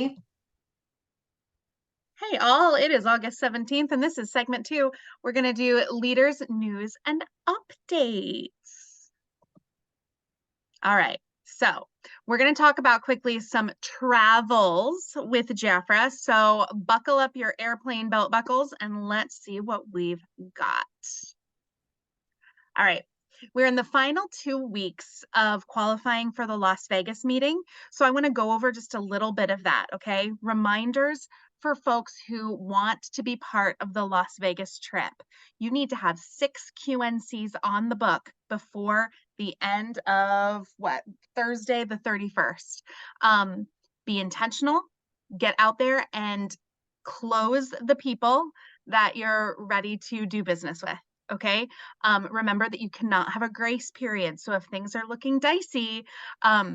Hey all, it is August 17th, and this is segment 2. We're going to do leaders, news, and updates. All right, so we're going to talk about quickly some travels with Jafra. So buckle up your airplane belt buckles and let's see what we've got. All right. We're in the final 2 weeks of qualifying for the Las Vegas meeting. So I want to go over just a little bit of that, okay? Reminders for folks who want to be part of the Las Vegas trip. You need to have 6 QNCs on the book before the end of Thursday the 31st. Be intentional, get out there and close the people that you're ready to do business with. Okay. Remember that you cannot have a grace period. So if things are looking dicey,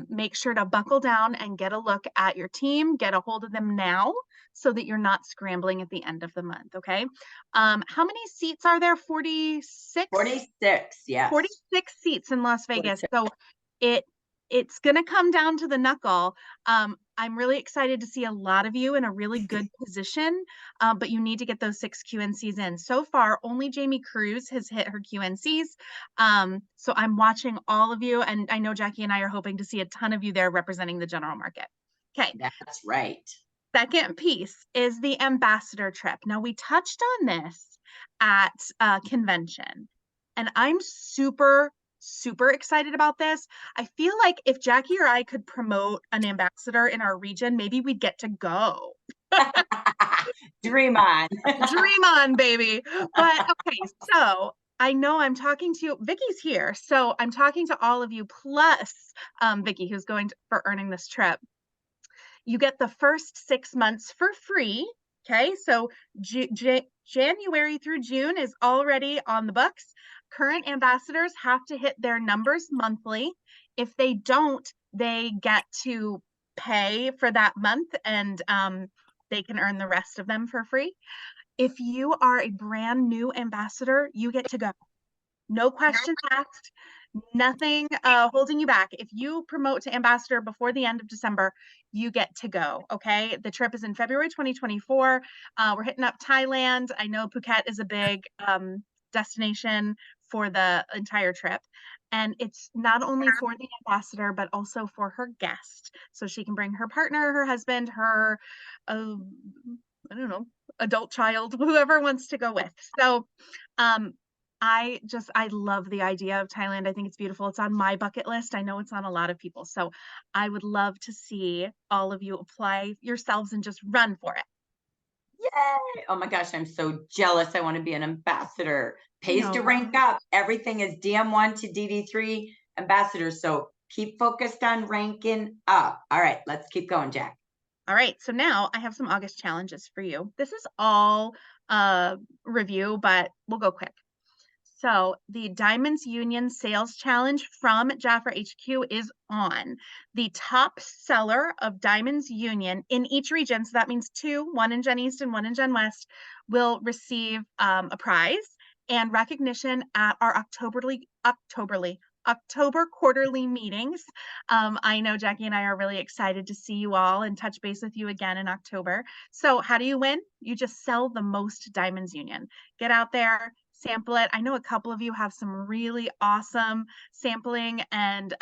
make sure to buckle down and get a look at your team, get a hold of them now so that you're not scrambling at the end of the month. Okay. How many seats are there? 46? 46, yes. 46 seats in Las Vegas. 46. So it's going to come down to the knuckle. I'm really excited to see a lot of you in a really good position, but you need to get those 6 QNCs in. So far, only Jamie Cruz has hit her QNCs. So I'm watching all of you, and I know Jackie and I are hoping to see a ton of you there representing the general market. Okay. That's right. Second piece is the ambassador trip. Now, we touched on this at convention, and I'm super excited about this. I feel like if Jackie or I could promote an ambassador in our region, maybe we'd get to go. Dream on. Dream on, baby. But okay, so I know I'm talking to Vicky's here, so I'm talking to all of you plus Vicky, who's going for earning this trip. You get the first 6 months for free. Okay, so January through June is already on the books. Current ambassadors have to hit their numbers monthly. If they don't, they get to pay for that month and they can earn the rest of them for free. If you are a brand new ambassador, you get to go. No questions asked, nothing holding you back. If you promote to ambassador before the end of December, you get to go. Okay. The trip is in February 2024. We're hitting up Thailand. I know Phuket is a big destination for the entire trip. And it's not only for the ambassador, but also for her guest. So she can bring her partner, her husband, her, I don't know, adult child, whoever wants to go with. So, I love the idea of Thailand. I think it's beautiful. It's on my bucket list. I know it's on a lot of people. So I would love to see all of you apply yourselves and just run for it. Yay. Oh my gosh, I'm so jealous. I want to be an ambassador. Pays to rank up. Everything is DM1 to DD3 ambassadors. So keep focused on ranking up. All right, let's keep going, Jack. All right. So now I have some August challenges for you. This is all review, but we'll go quick. So the Diamonds Union Sales Challenge from Jafra HQ is on. The top seller of Diamonds Union in each region, so that means 2, one in Gen East and one in Gen West, will receive a prize and recognition at our October quarterly meetings. I know Jackie and I are really excited to see you all and touch base with you again in October. So how do you win? You just sell the most Diamonds Union. Get out there, sample it. I know a couple of you have some really awesome sampling and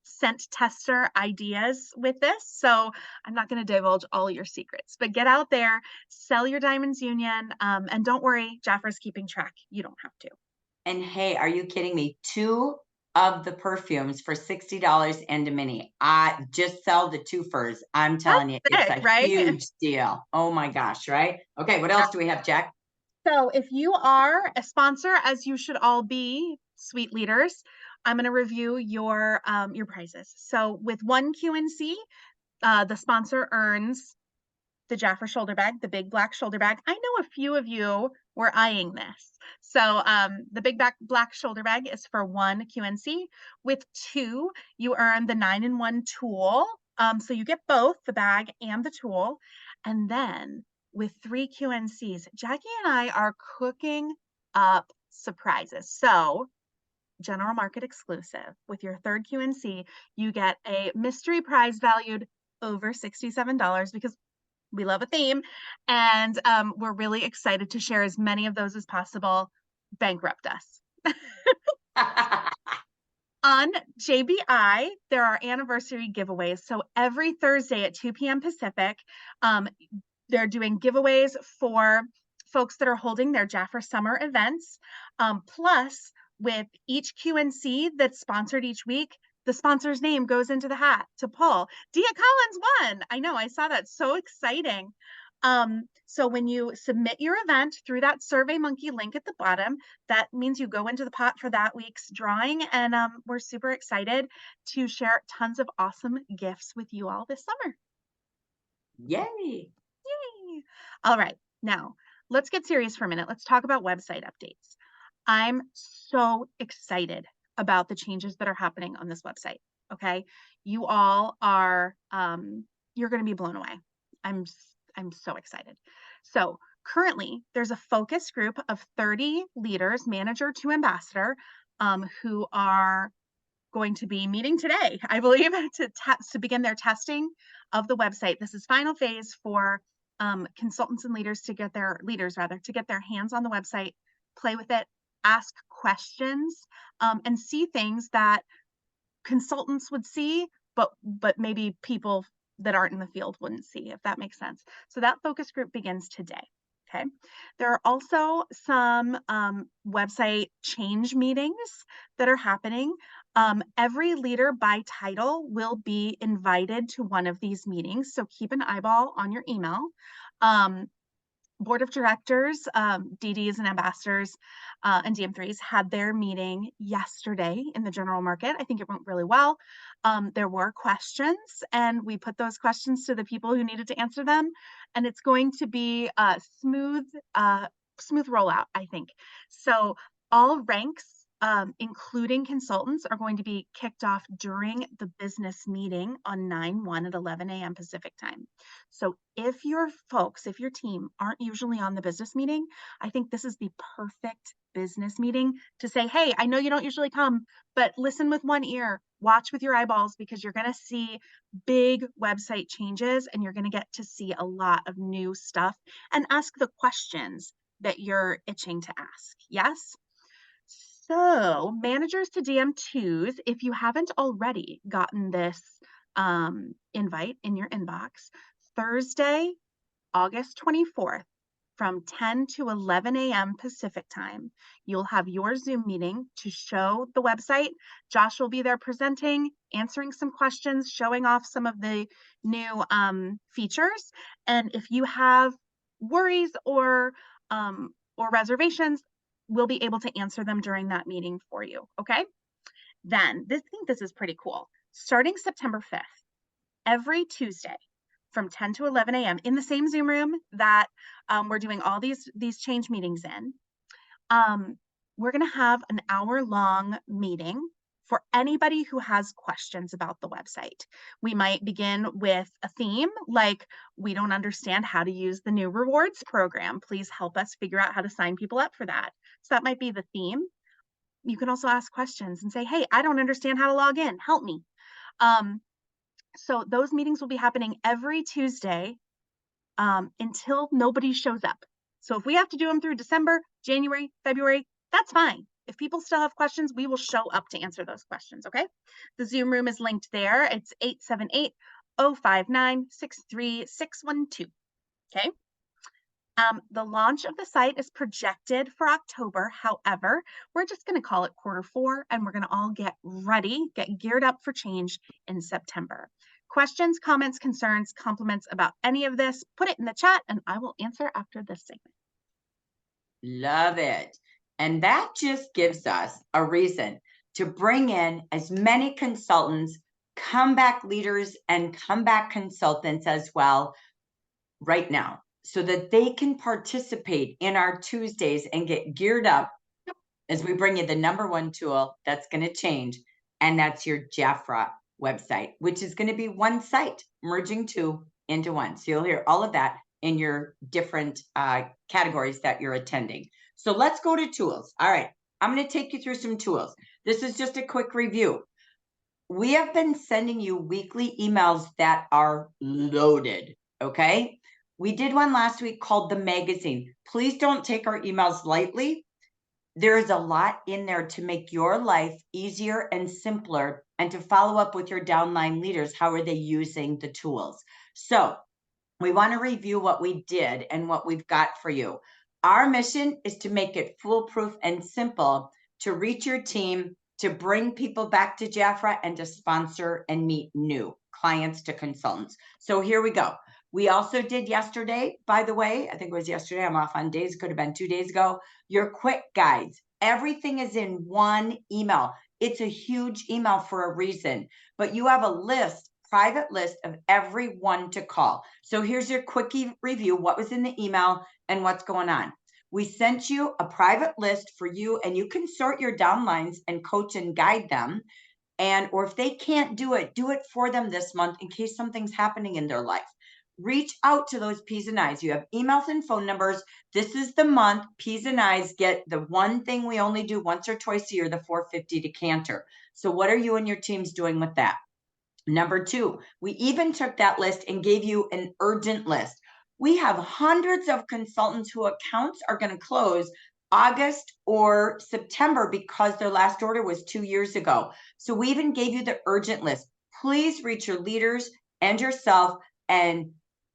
scent tester ideas with this. So I'm not going to divulge all your secrets, but get out there, sell your Diamonds Union, and don't worry, Jafra's keeping track. You don't have to. And hey, are you kidding me? 2 of the perfumes for $60 and a mini. I just sell the 2 furs. I'm telling you, it's a right? huge deal. Oh my gosh, right? Okay, what else do we have, Jack? So if you are a sponsor, as you should all be, sweet leaders, I'm going to review your prizes. So with one QNC, the sponsor earns the Jafra shoulder bag, the big black shoulder bag. I know a few of you were eyeing this. So the big black shoulder bag is for 1 QNC. With 2, you earn the 9-in-1 tool. So you get both the bag and the tool. And then with 3 QNCs, Jackie and I are cooking up surprises. So general market exclusive with your 3rd QNC, you get a mystery prize valued over $67 because we love a theme. And we're really excited to share as many of those as possible. Bankrupt us. On JBI, there are anniversary giveaways. So every Thursday at 2 p.m. Pacific, they're doing giveaways for folks that are holding their Jafra summer events. Plus, with each QNC that's sponsored each week, the sponsor's name goes into the hat to pull. Dia Collins won. I know, I saw that. So exciting. So when you submit your event through that SurveyMonkey link at the bottom, that means you go into the pot for that week's drawing. And we're super excited to share tons of awesome gifts with you all this summer. Yay. Yay. All right, now let's get serious for a minute. Let's talk about website updates. I'm so excited about the changes that are happening on this website. Okay, you all are, you're going to be blown away. I'm so excited. So currently there's a focus group of 30 leaders, manager to ambassador, who are going to be meeting today, I believe, to begin their testing of the website. This is final phase for consultants and leaders to get their hands on the website, play with it, ask questions, and see things that consultants would see, but maybe people that aren't in the field wouldn't see, if that makes sense. So that focus group begins today. Okay. There are also some website change meetings that are happening. Every leader by title will be invited to one of these meetings. So keep an eyeball on your email. Board of Directors, DDs and ambassadors and DM3s had their meeting yesterday in the general market. I think it went really well. There were questions, and we put those questions to the people who needed to answer them. And it's going to be a smooth rollout, I think. So all ranks, including consultants, are going to be kicked off during the business meeting on 9/1 at 11 a.m. Pacific time. So if your team aren't usually on the business meeting, I think this is the perfect business meeting to say, hey, I know you don't usually come, but listen with one ear, watch with your eyeballs, because you're going to see big website changes and you're going to get to see a lot of new stuff and ask the questions that you're itching to ask. Yes? So managers to DM2s, if you haven't already gotten this invite in your inbox, Thursday, August 24th, from 10 to 11 a.m. Pacific time, you'll have your Zoom meeting to show the website. Josh will be there presenting, answering some questions, showing off some of the new features. And if you have worries or reservations, we'll be able to answer them during that meeting for you. Okay. Then I think this is pretty cool. Starting September 5th, every Tuesday from 10 to 11 a.m. in the same Zoom room that we're doing all these change meetings in, we're going to have an hour-long meeting for anybody who has questions about the website. We might begin with a theme like, we don't understand how to use the new rewards program. Please help us figure out how to sign people up for that. So that might be the theme. You can also ask questions and say, hey, I don't understand how to log in. Help me. So those meetings will be happening every Tuesday until nobody shows up. So if we have to do them through December, January, February, that's fine. If people still have questions, we will show up to answer those questions, okay? The Zoom room is linked there. It's 878-059-63612, okay? The launch of the site is projected for October. However, we're just going to call it Q4, and we're going to all get ready, get geared up for change in September. Questions, comments, concerns, compliments about any of this, put it in the chat and I will answer after this segment. Love it. And that just gives us a reason to bring in as many consultants, comeback leaders, and comeback consultants as well right now, so that they can participate in our Tuesdays and get geared up as we bring you the #1 tool that's going to change. And that's your Jafra website, which is going to be one site, merging two into one. So you'll hear all of that in your different categories that you're attending. So let's go to tools. All right, I'm going to take you through some tools. This is just a quick review. we have been sending you weekly emails that are loaded, okay? We did one last week called The Magazine. Please don't take our emails lightly. There is a lot in there to make your life easier and simpler, and to follow up with your downline leaders. How are they using the tools? So we want to review what we did and what we've got for you. Our mission is to make it foolproof and simple to reach your team, to bring people back to Jafra, and to sponsor and meet new clients to consultants. So here we go. We also did yesterday, by the way, I think it was yesterday, I'm off on days, could have been 2 days ago, your quick guides. Everything is in one email. It's a huge email for a reason, but you have a list, private list of everyone to call. So here's your quickie review, what was in the email and what's going on. We sent you a private list for you, and you can sort your downlines and coach and guide them. And, or if they can't do it for them this month in case something's happening in their life. Reach out to those P's and I's. You have emails and phone numbers. This is the month P's and I's get the one thing we only do once or twice a year, the 450 decanter. So what are you and your teams doing with that? Number 2, we even took that list and gave you an urgent list. We have hundreds of consultants whose accounts are going to close August or September because their last order was 2 years ago. So we even gave you the urgent list. Please reach your leaders and yourself and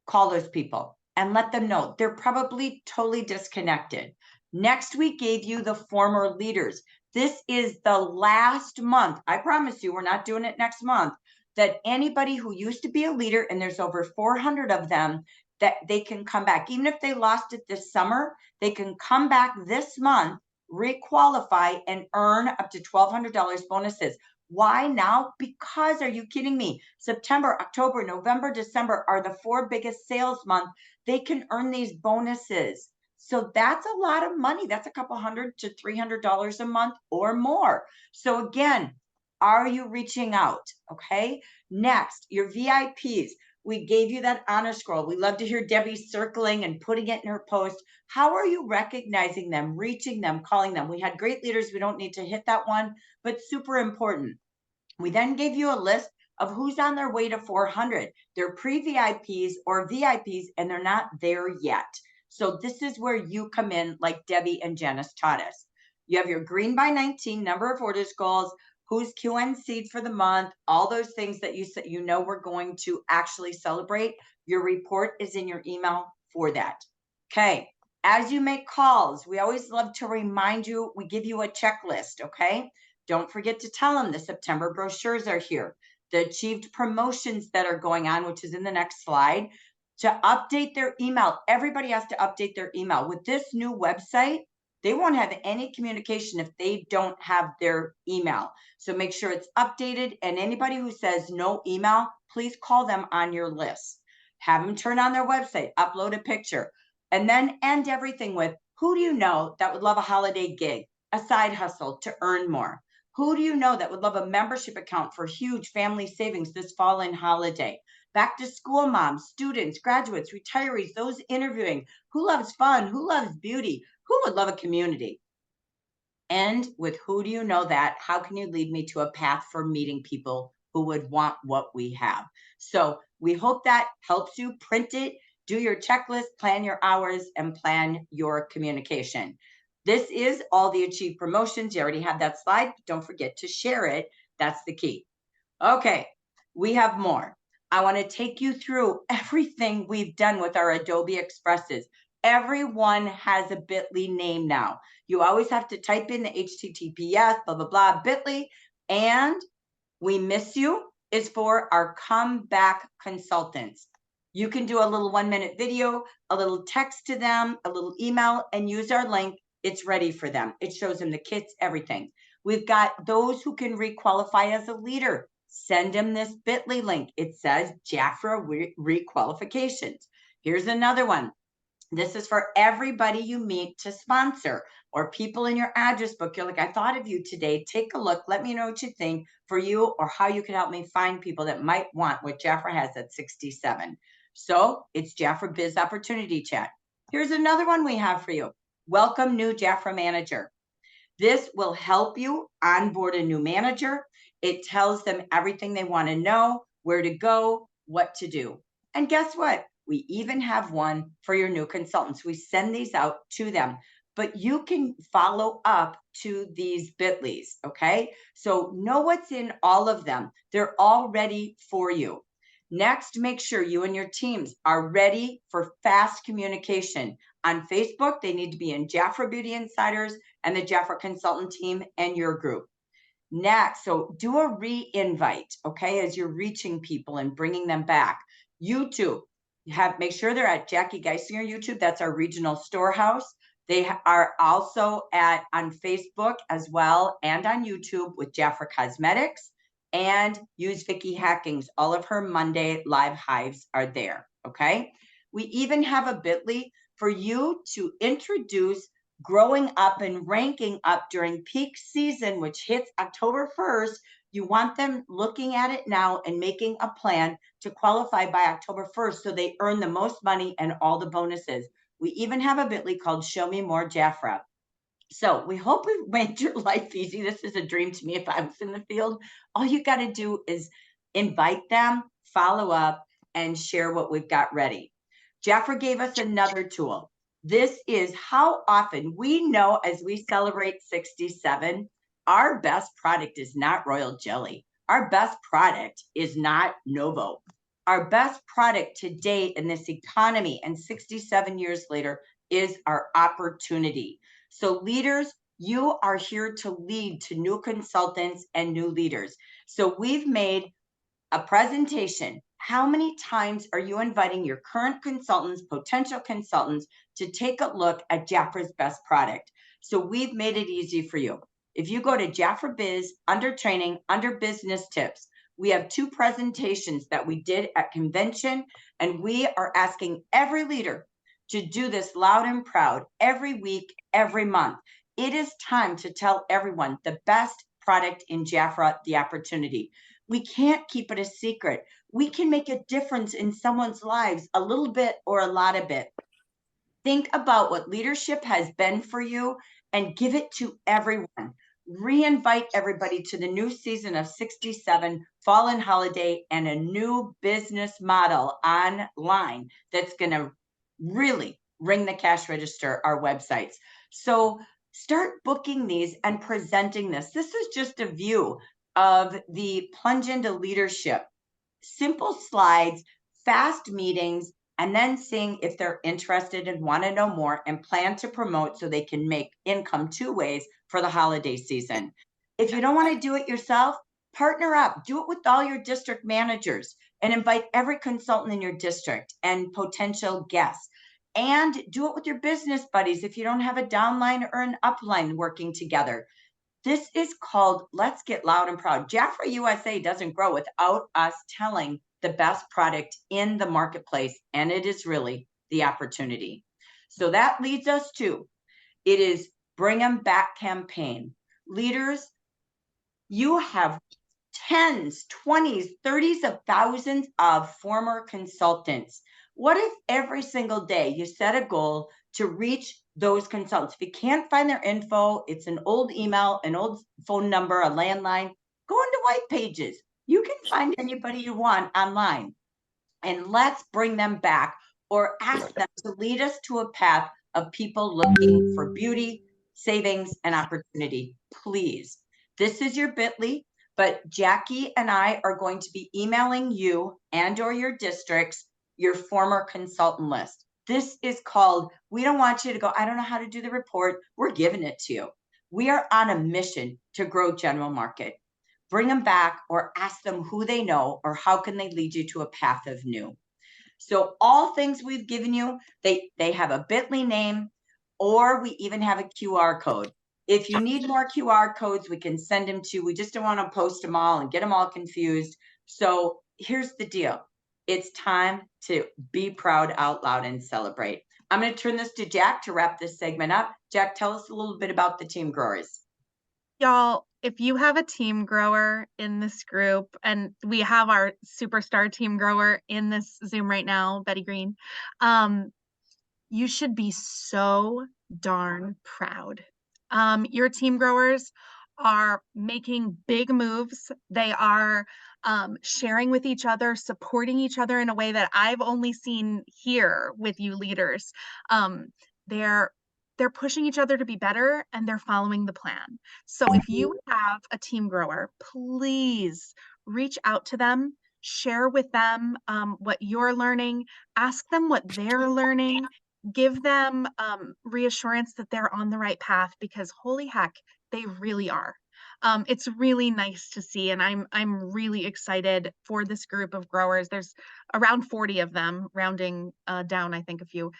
call those people and let them know they're probably totally disconnected. Next, we gave you the former leaders. This is the last month. I promise you, we're not doing it next month. That anybody who used to be a leader, and there's over 400 of them, that they can come back. Even if they lost it this summer, they can come back this month, requalify, and earn up to $1,200 bonuses. Why now? Because, are you kidding me? September, October, November, December are the 4 biggest sales months. They can earn these bonuses. So that's a lot of money. That's a couple $100 to $300 a month or more. So again, are you reaching out? Okay. Next, your VIPs. We gave you that honor scroll. We love to hear Debbie circling and putting it in her post. How are you recognizing them, reaching them, calling them? We had great leaders. We don't need to hit that one, but super important. We then gave you a list of who's on their way to 400. They're pre-VIPs or VIPs, and they're not there yet. So this is where you come in, like Debbie and Janice taught us. You have your green by 19 number of orders goals, who's QNC'd for the month, all those things that you know we're going to actually celebrate. Your report is in your email for that. Okay. As you make calls, we always love to remind you, we give you a checklist, okay? Don't forget to tell them the September brochures are here. The achieved promotions that are going on, which is in the next slide, to update their email. Everybody has to update their email. With this new website, they won't have any communication if they don't have their email. So make sure it's updated, and anybody who says no email, please call them on your list. Have them turn on their website, upload a picture, and then end everything with, who do you know that would love a holiday gig, a side hustle to earn more? Who do you know that would love a membership account for huge family savings this fall and holiday? Back to school moms, students, graduates, retirees, those interviewing, who loves fun, who loves beauty, who would love a community? And with who do you know that? How can you lead me to a path for meeting people who would want what we have? So we hope that helps you. Print it, do your checklist, plan your hours, and plan your communication. This is all the achieved promotions. You already have that slide. Don't forget to share it. That's the key. Okay, we have more. I want to take you through everything we've done with our Adobe Expresses. Everyone has a Bitly name now. You always have to type in the HTTPS, blah, blah, blah, Bitly. And we miss you is for our comeback consultants. You can do a little 1-minute video, a little text to them, a little email, and use our link. It's ready for them. It shows them the kits, everything. We've got those who can requalify as a leader. Send them this Bitly link. It says Jafra requalifications. Here's another one. This is for everybody you meet to sponsor, or people in your address book. You're like, I thought of you today. Take a look. Let me know what you think for you, or how you can help me find people that might want what Jafra has at 67. So it's Jafra Biz Opportunity Chat. Here's another one we have for you. Welcome new Jafra manager. This will help you onboard a new manager. It tells them everything they want to know, where to go, what to do. And guess what? We even have one for your new consultants. We send these out to them, but you can follow up to these bit.lys, okay? So know what's in all of them. They're all ready for you. Next, make sure you and your teams are ready for fast communication. On Facebook, they need to be in Jafra Beauty Insiders and the Jafra Consultant team and your group. Next, so do a re-invite, okay, as you're reaching people and bringing them back. YouTube, make sure they're at Jackie Geisinger YouTube. That's our regional storehouse. They are also on Facebook as well and on YouTube with Jafra Cosmetics, and use Vicky Hackings. All of her Monday live hives are there, okay? We even have a bit.ly for you to introduce growing up and ranking up during peak season, which hits October 1st. You want them looking at it now and making a plan to qualify by October 1st so they earn the most money and all the bonuses. We even have a bit.ly called Show Me More Jafra. So we hope we've made your life easy. This is a dream to me if I was in the field. All you got to do is invite them, follow up, and share what we've got ready. Jafra gave us another tool. This is how often we know as we celebrate 67, our best product is not Royal Jelly. Our best product is not Novo. Our best product today in this economy and 67 years later is our opportunity. So leaders, you are here to lead to new consultants and new leaders. So we've made a presentation. How many times are you inviting your current consultants, potential consultants, to take a look at Jafra's best product? So we've made it easy for you. If you go to Jafra Biz, under training, under business tips, we have 2 presentations that we did at convention, and we are asking every leader to do this loud and proud every week, every month. It is time to tell everyone the best product in Jafra, the opportunity. We can't keep it a secret. We can make a difference in someone's lives, a little bit or a lot of it. Think about what leadership has been for you and give it to everyone. Re-invite everybody to the new season of 67 fall and holiday and a new business model online that's going to really ring the cash register, our websites. So start booking these and presenting this. This is just a view of the plunge into leadership. Simple slides, fast meetings, and then seeing if they're interested and want to know more and plan to promote so they can make income 2 ways for the holiday season. If you don't want to do it yourself, partner up, do it with all your district managers and invite every consultant in your district and potential guests. And do it with your business buddies if you don't have a downline or an upline working together. This is called Let's Get Loud and Proud. Jafra USA doesn't grow without us telling the best product in the marketplace, and it is really the opportunity. So that leads us to, it is Bring 'em Back campaign. Leaders, you have tens, 20s, 30s of thousands of former consultants. What if every single day you set a goal to reach those consultants? If you can't find their info, it's an old email, an old phone number, a landline, go into white pages. You can find anybody you want online. And let's bring them back or ask them to lead us to a path of people looking for beauty, savings, and opportunity. Please. This is your bit.ly, but Jackie and I are going to be emailing you and or your districts your former consultant list. This is called, we don't want you to go, I don't know how to do the report. We're giving it to you. We are on a mission to grow general market. Bring them back or ask them who they know or how can they lead you to a path of new. So all things we've given you, they have a bit.ly name, or we even have a QR code. If you need more QR codes, we can send them to, we just don't want to post them all and get them all confused. So here's the deal. It's time to be proud out loud and celebrate. I'm going to turn this to Jack to wrap this segment up. Jack, tell us a little bit about the team growers. Y'all, if you have a team grower in this group, and we have our superstar team grower in this Zoom right now, Betty Green, you should be so darn proud. Your team growers are making big moves. They are sharing with each other, supporting each other in a way that I've only seen here with you leaders. Um, they're they're pushing each other to be better and they're following the plan. So if you have a team grower, please reach out to them, share with them what you're learning, ask them what they're learning, give them reassurance that they're on the right path because holy heck, they really are. It's really nice to see, and I'm really excited for this group of growers. There's around 40 of them, rounding down, I think a few.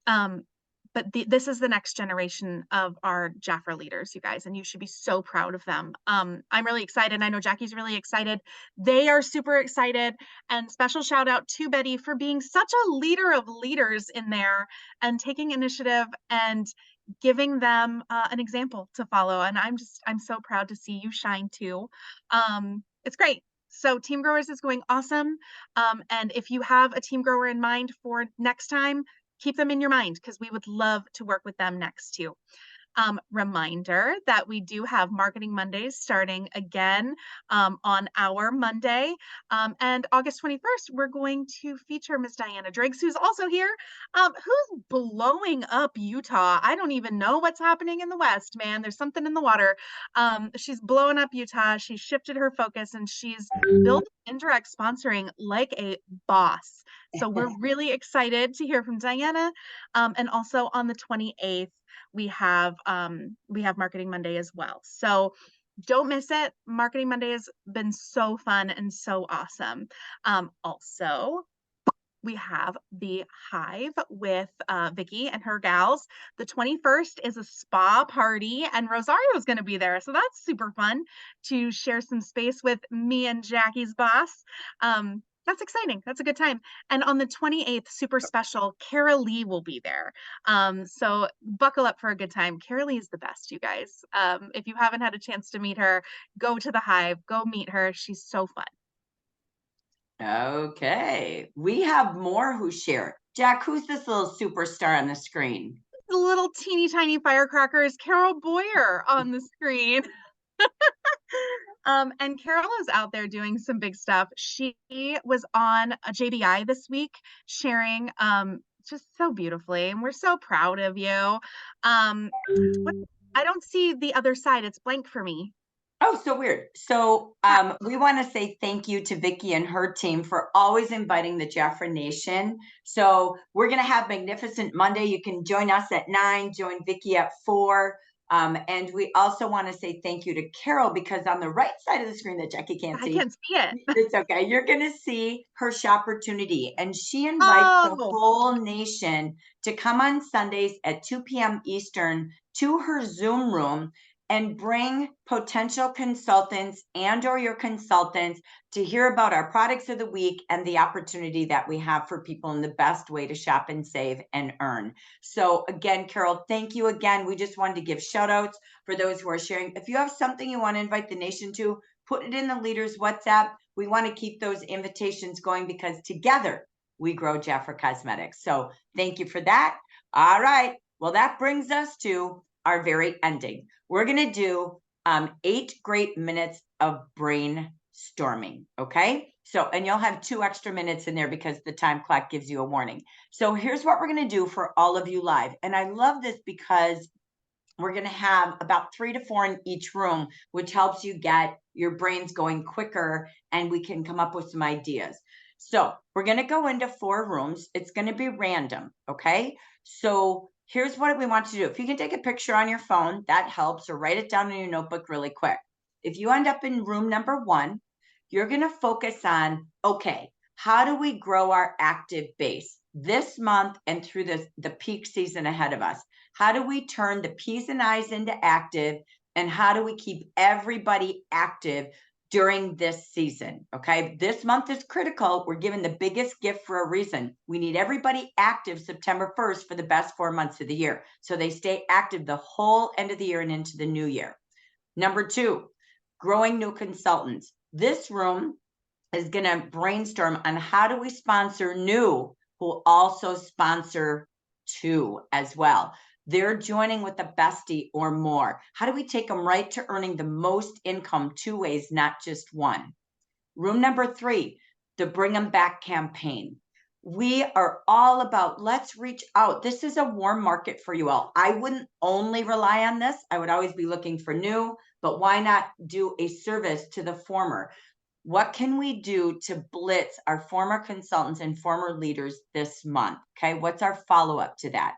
Um, but this is the next generation of our Jafra leaders, you guys, and you should be so proud of them. I'm really excited. I know Jackie's really excited. They are super excited. And special shout out to Betty for being such a leader of leaders in there and taking initiative and giving them an example to follow. And I'm so proud to see you shine too. It's great. So Team Growers is going awesome. And if you have a team grower in mind for next time, keep them in your mind because we would love to work with them next too. Reminder that we do have Marketing Mondays starting again on our Monday. And August 21st, we're going to feature Miss Diana Driggs, who's also here, who's blowing up Utah. I don't even know what's happening in the West, man. There's something in the water. She's blowing up Utah. She's shifted her focus and she's built indirect sponsoring like a boss. So we're really excited to hear from Diana. And also on the 28th, we have Marketing Monday as well. So don't miss it. Marketing Monday has been so fun and so awesome. Also, we have the Hive with Vicky and her gals. The 21st is a spa party and Rosario is going to be there. So that's super fun to share some space with me and Jackie's boss. That's exciting. That's a good time. And on the 28th, super special, Kara Lee will be there. So buckle up for a good time. Kara Lee is the best, you guys. If you haven't had a chance to meet her, go to the Hive, go meet her. She's so fun. Okay, we have more who share. Jack, who's this little superstar on the screen? The little teeny tiny firecrackers, Carol Boyer on the screen. And Carol is out there doing some big stuff. She was on a JBI this week sharing just so beautifully, and we're so proud of you. I don't see the other side. It's blank for me. Oh, so weird. So we want to say thank you to Vicky and her team for always inviting the Jafra Nation. So we're going to have Magnificent Monday. You can join us at 9, join Vicky at 4. And we also want to say thank you to Carol because on the right side of the screen that Jackie can't see. I can't see it. It's okay. You're going to see her Shopportunity. And she invites the whole nation to come on Sundays at 2 p.m. Eastern to her Zoom room and bring potential consultants and or your consultants to hear about our products of the week and the opportunity that we have for people in the best way to shop and save and earn. So again, Carol, thank you again. We just wanted to give shout outs for those who are sharing. If you have something you want to invite the nation to, put it in the leaders WhatsApp. We want to keep those invitations going because together we grow Jafra Cosmetics. So thank you for that. All right. Well, that brings us to our very ending. We're going to do 8 great minutes of brainstorming. Okay. So, and you'll have 2 extra minutes in there because the time clock gives you a warning. So here's what we're going to do for all of you live. And I love this because we're going to have about 3 to 4 in each room, which helps you get your brains going quicker and we can come up with some ideas. So we're going to go into 4 rooms. It's going to be random. Okay. So here's what we want to do. If you can take a picture on your phone, that helps, or write it down in your notebook really quick. If you end up in room number 1, you're going to focus on, okay, how do we grow our active base this month and through the peak season ahead of us? How do we turn the P's and I's into active? And how do we keep everybody active during this season? Okay, this month is critical. We're given the biggest gift for a reason. We need everybody active September 1st for the best 4 months of the year. So they stay active the whole end of the year and into the new year. Number 2, growing new consultants. This room is going to brainstorm on how do we sponsor new who also sponsor 2 as well. They're joining with a bestie or more. How do we take them right to earning the most income 2 ways, not just one? Room number 3, the Bring Them Back campaign. We are all about, let's reach out. This is a warm market for you all. I wouldn't only rely on this. I would always be looking for new, but why not do a service to the former? What can we do to blitz our former consultants and former leaders this month? Okay, what's our follow-up to that?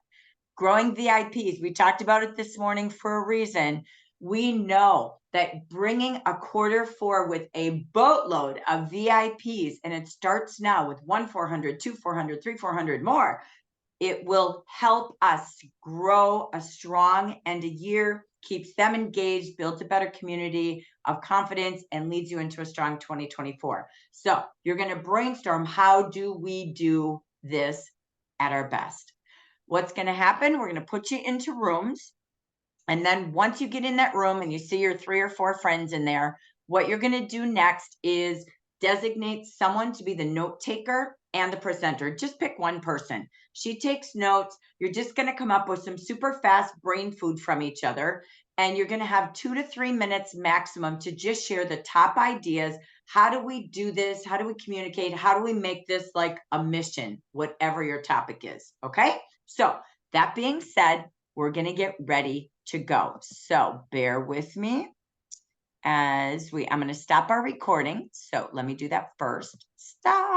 Growing VIPs, we talked about it this morning for a reason. We know that bringing a Q4 with a boatload of VIPs, and it starts now with 1 400, 2 400, 3 400 more, it will help us grow a strong end of year, keeps them engaged, builds a better community of confidence, and leads you into a strong 2024. So you're going to brainstorm, how do we do this at our best? What's going to happen? We're going to put you into rooms. And then once you get in that room and you see your 3 or 4 friends in there, what you're going to do next is designate someone to be the note taker and the presenter. Just pick one person. She takes notes. You're just going to come up with some super fast brain food from each other. And you're going to have 2 to 3 minutes maximum to just share the top ideas. How do we do this? How do we communicate? How do we make this like a mission, whatever your topic is? Okay. So that being said, we're going to get ready to go. So bear with me as I'm going to stop our recording. So let me do that first. Stop.